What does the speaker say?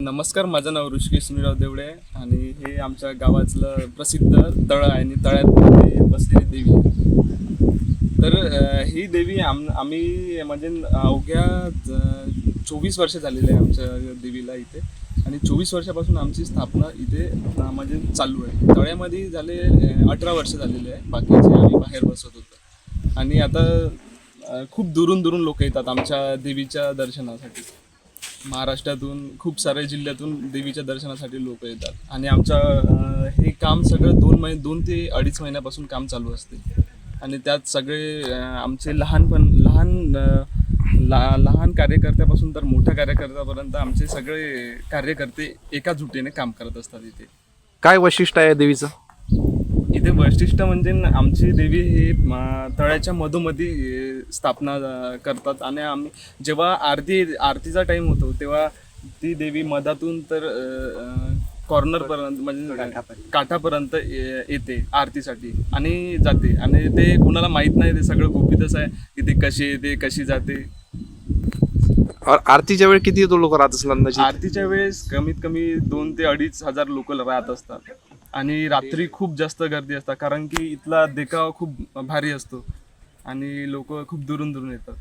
नमस्कार, माझं नाव ऋषिकेश सुनीलराव देवडे आहे आणि हे आमच्या गावातलं प्रसिद्ध तळं आहे आणि तळ्यात बसलेली देवी आहे. तर ही देवी आम्ही म्हणजे अवघ्या 24 वर्ष झालेले आहे आमच्या देवीला इथे. आणि 24 वर्षापासून आमची स्थापना इथे म्हणजे चालू आहे. तळ्यामध्ये झाले 18 वर्ष झालेले आहे, बाकीचे आम्ही बाहेर बसवत होतो. आणि आता खूप दुरून दुरून लोक येतात आमच्या देवीच्या दर्शनासाठी. महाराष्ट्रातून खूप साऱ्या जिल्ह्यातून देवीच्या दर्शनासाठी लोक येतात. आणि हे काम सगळं 2 ते 2.5 महिन्यापासून काम चालू असते. आणि त्यात सगळे आमचे लहान कार्यकर्त्यापासून तर मोठ्या कार्यकर्त्यापर्यंत आमचे सगळे कार्यकर्ते एका जुटीने काम करत असतात इथे. काय वैशिष्ट्य आहे देवीचं? इथे वैशिष्ट्य म्हणजे आमची देवी हे तळ्याच्या मधोमधी स्थापना करतात. आणि आम्ही जेव्हा आरतीचा टाइम होतो तेव्हा ती देवी मधातून तर कॉर्नरपर्यंत म्हणजे काठापर्यंत येते आरतीसाठी आणि जाते. आणि ते कुणाला माहीत नाही, ते सगळं गुपितच आहे की ते कशी येते कशी जाते. आरतीच्या वेळी किती लोक राहत असतील अंदाजे? आरतीच्या वेळेस कमीत कमी 2 ते 2.5 हजार लोक राहत असतात. आणि रात्री खूप जास्त गर्दी असतात, कारण की इथला देखावा खूप भारी असतो आणि लोक खूप दुरून दुरून येतात.